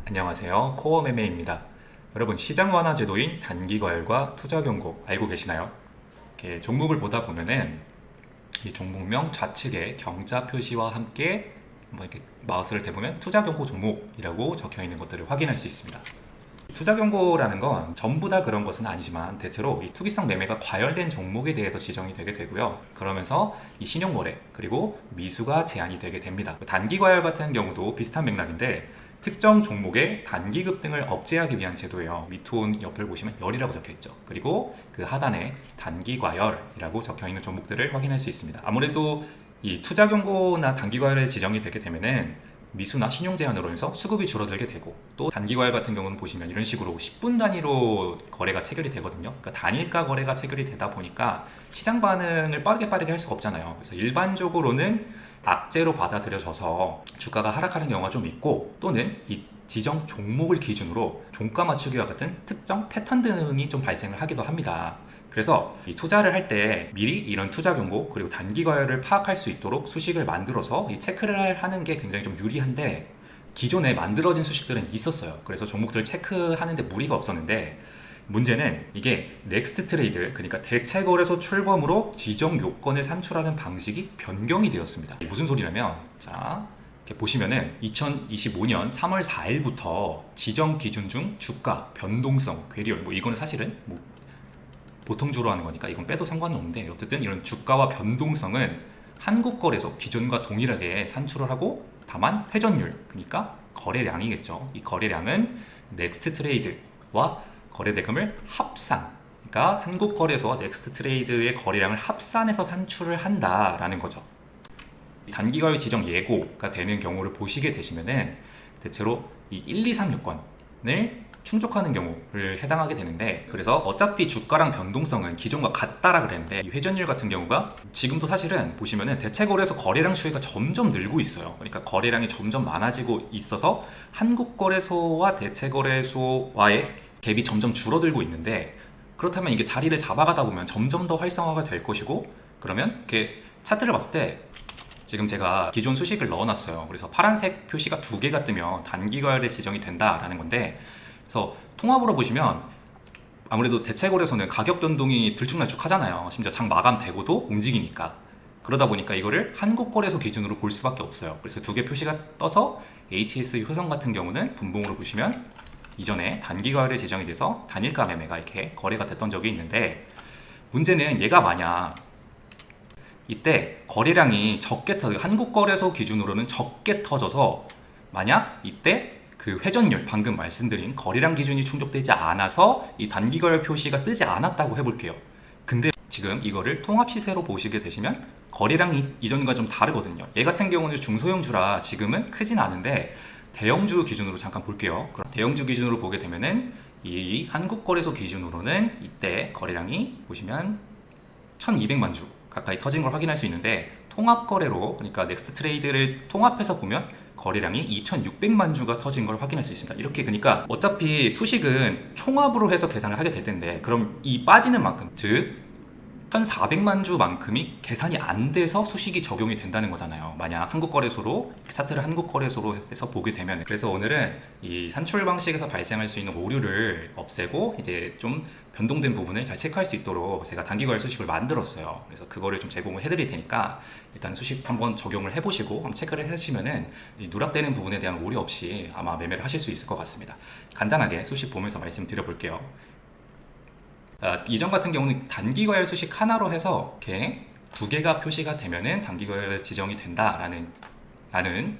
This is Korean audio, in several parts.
안녕하세요. 코어 매매입니다. 여러분, 시장 완화 제도인 단기 과열과 투자 경고 알고 계시나요? 이렇게 종목을 보다 보면은 이 종목명 좌측에 경자 표시와 함께 한번 이렇게 마우스를 대보면 투자 경고 종목이라고 적혀 있는 것들을 확인할 수 있습니다. 투자 경고라는 건 전부 다 그런 것은 아니지만 대체로 이 투기성 매매가 과열된 종목에 대해서 지정이 되게 되고요. 그러면서 이 신용거래 그리고 미수가 제한이 되게 됩니다. 단기 과열 같은 경우도 비슷한 맥락인데 특정 종목의 단기 급등을 억제하기 위한 제도예요. 밑톤 옆을 보시면 열이라고 적혀 있죠. 그리고 그 하단에 단기 과열이라고 적혀 있는 종목들을 확인할 수 있습니다. 아무래도 이 투자 경고나 단기 과열에 지정이 되게 되면은 미수나 신용 제한으로 해서 수급이 줄어들게 되고, 또 단기 과열 같은 경우는 보시면 이런 식으로 10분 단위로 거래가 체결이 되거든요. 그러니까 단일가 거래가 체결이 되다 보니까 시장 반응을 빠르게 할 수가 없잖아요. 그래서 일반적으로는 악재로 받아들여져서 주가가 하락하는 경우가 좀 있고, 또는 이 지정 종목을 기준으로 종가 맞추기와 같은 특정 패턴 등이 좀 발생을 하기도 합니다. 그래서 이 투자를 할 때 미리 이런 투자 경고 그리고 단기 과열을 파악할 수 있도록 수식을 만들어서 이 체크를 하는 게 굉장히 좀 유리한데, 기존에 만들어진 수식들은 있었어요. 그래서 종목들 체크하는데 무리가 없었는데, 문제는 이게 넥스트 트레이드, 그러니까 대체 거래소 출범으로 지정 요건을 산출하는 방식이 변경이 되었습니다. 무슨 소리냐면, 자 이렇게 보시면은 2025년 3월 4일부터 지정 기준 중 주가 변동성 괴리율, 뭐 이거는 사실은 뭐 보통주로 하는 거니까 이건 빼도 상관은 없는데, 어쨌든 이런 주가와 변동성은 한국거래소 기준과 동일하게 산출을 하고, 다만 회전율, 그러니까 거래량이겠죠. 이 거래량은 넥스트 트레이드와 거래대금을 합산, 그러니까 한국거래소와 넥스트 트레이드의 거래량을 합산해서 산출을 한다라는 거죠. 단기과열 지정 예고가 되는 경우를 보시게 되시면은 대체로 이 1, 2, 3 요건을 충족하는 경우를 해당하게 되는데, 그래서 어차피 주가랑 변동성은 기존과 같다라 그랬는데, 이 회전율 같은 경우가 지금도 사실은 보시면은 대체거래소 거래량 추이가 점점 늘고 있어요. 그러니까 거래량이 점점 많아지고 있어서 한국거래소와 대체거래소와의 갭이 점점 줄어들고 있는데, 그렇다면 이게 자리를 잡아가다 보면 점점 더 활성화가 될 것이고, 그러면 이렇게 차트를 봤을 때 지금 제가 기존 수식을 넣어놨어요. 그래서 파란색 표시가 2개가 뜨면 단기 과열에 지정이 된다라는 건데, 그래서 통합으로 보시면 아무래도 대체거래소는 가격 변동이 들쭉날쭉하잖아요. 심지어 장 마감되고도 움직이니까. 그러다 보니까 이거를 한국거래소 기준으로 볼 수밖에 없어요. 그래서 2개 표시가 떠서 HS 효성 같은 경우는 분봉으로 보시면 이전에 단기 과열에 지정이 돼서 단일가 매매가 이렇게 거래가 됐던 적이 있는데, 문제는 얘가 만약 이때 거래량이 적게 한국거래소 기준으로는 적게 터져서, 만약 이때 그 회전율, 방금 말씀드린 거래량 기준이 충족되지 않아서 이 단기 거래 표시가 뜨지 않았다고 해볼게요. 근데 지금 이거를 통합 시세로 보시게 되시면 거래량이 이전과 좀 다르거든요. 얘 같은 경우는 중소형주라 지금은 크진 않은데, 대형주 기준으로 잠깐 볼게요. 그럼 대형주 기준으로 보게 되면은 이 한국거래소 기준으로는 이때 거래량이 보시면 1200만 주 가까이 터진 걸 확인할 수 있는데, 통합거래로, 그러니까 넥스트 트레이드를 통합해서 보면 거래량이 2600만 주가 터진 걸 확인할 수 있습니다. 이렇게, 그러니까 어차피 수식은 총합으로 해서 계산을 하게 될 텐데, 그럼 이 빠지는 만큼, 즉 1400만 주만큼이 계산이 안 돼서 수식이 적용이 된다는 거잖아요. 만약 한국거래소로, 차트를 한국거래소로 해서 보게 되면. 그래서 오늘은 이 산출 방식에서 발생할 수 있는 오류를 없애고 이제 좀 변동된 부분을 잘 체크할 수 있도록 제가 단기거래 수식을 만들었어요. 그래서 그거를 좀 제공을 해드릴 테니까 일단 수식 한번 적용을 해보시고 한번 체크를 하시면은 이 누락되는 부분에 대한 오류 없이 아마 매매를 하실 수 있을 것 같습니다. 간단하게 수식 보면서 말씀드려 볼게요. 이전 같은 경우는 단기 과열 수식 하나로 해서 이렇게 2개가 표시가 되면은 단기 과열 지정이 된다라는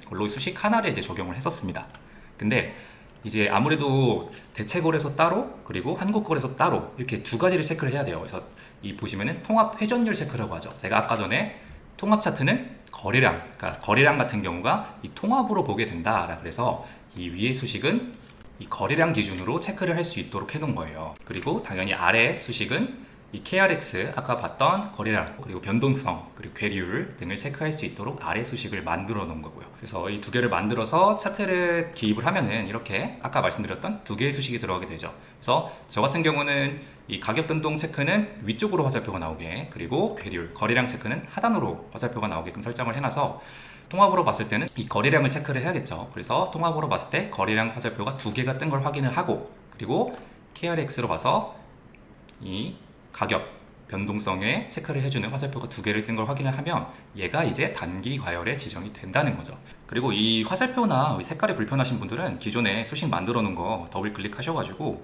걸로 수식 하나를 이제 적용을 했었습니다. 근데 이제 아무래도 대체거래소 따로 그리고 한국거래소 따로 이렇게 2가지를 체크를 해야 돼요. 그래서 이 보시면은 통합 회전율 체크라고 하죠. 제가 아까 전에 통합 차트는 거래량, 그러니까 거래량 같은 경우가 이 통합으로 보게 된다라 그래서 이 위의 수식은 이 거래량 기준으로 체크를 할 수 있도록 해놓은 거예요. 그리고 당연히 아래 수식은 이 KRX 아까 봤던 거래량 그리고 변동성 그리고 괴리율 등을 체크할 수 있도록 아래 수식을 만들어 놓은 거고요. 그래서 이 두 개를 만들어서 차트를 기입을 하면은 이렇게 아까 말씀드렸던 두 개의 수식이 들어가게 되죠. 그래서 저 같은 경우는 이 가격 변동 체크는 위쪽으로 화살표가 나오게, 그리고 괴리율 거래량 체크는 하단으로 화살표가 나오게끔 설정을 해놔서 통합으로 봤을 때는 이 거래량을 체크를 해야겠죠. 그래서 통합으로 봤을 때 거래량 화살표가 두 개가 뜬 걸 확인을 하고, 그리고 KRX로 봐서 이 가격 변동성에 체크를 해주는 화살표가 두 개를 뜬 걸 확인을 하면 얘가 이제 단기 과열에 지정이 된다는 거죠. 그리고 이 화살표나 색깔이 불편하신 분들은 기존에 수식 만들어 놓은 거 더블 클릭하셔가지고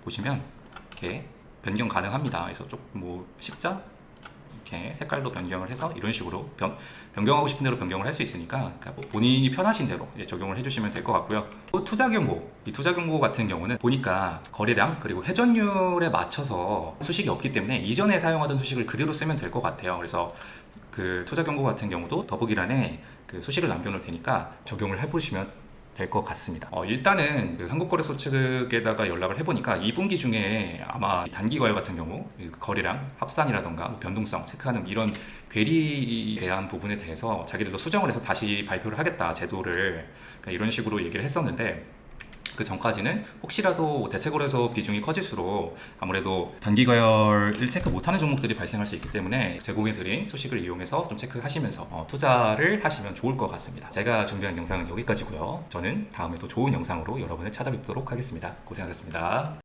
보시면 이렇게 변경 가능합니다. 그래서 조금 십자 이렇게 색깔도 변경을 해서 이런 식으로 변경하고 싶은 대로 변경을 할 수 있으니까, 그러니까 본인이 편하신 대로 적용을 해주시면 될 것 같고요. 또 투자 경고, 이 투자 경고 같은 경우는 보니까 거래량 그리고 회전율에 맞춰서 수식이 없기 때문에 이전에 사용하던 수식을 그대로 쓰면 될 것 같아요. 그래서 그 투자 경고 같은 경우도 더보기란에 그 수식을 남겨놓을 테니까 적용을 해보시면 될 것 같습니다. 일단은 그 한국거래소 측에다가 연락을 해보니까 2분기 중에 아마 단기 과열 같은 경우 거래량 합산이라던가 변동성 체크하는 이런 괴리에 대한 부분에 대해서 자기들도 수정을 해서 다시 발표를 하겠다, 제도를. 그러니까 이런 식으로 얘기를 했었는데, 그 전까지는 혹시라도 대체거래소 비중이 커질수록 아무래도 단기 과열을 체크 못하는 종목들이 발생할 수 있기 때문에 제공해 드린 수식을 이용해서 좀 체크하시면서 투자를 하시면 좋을 것 같습니다. 제가 준비한 영상은 여기까지고요. 저는 다음에 또 좋은 영상으로 여러분을 찾아뵙도록 하겠습니다. 고생하셨습니다.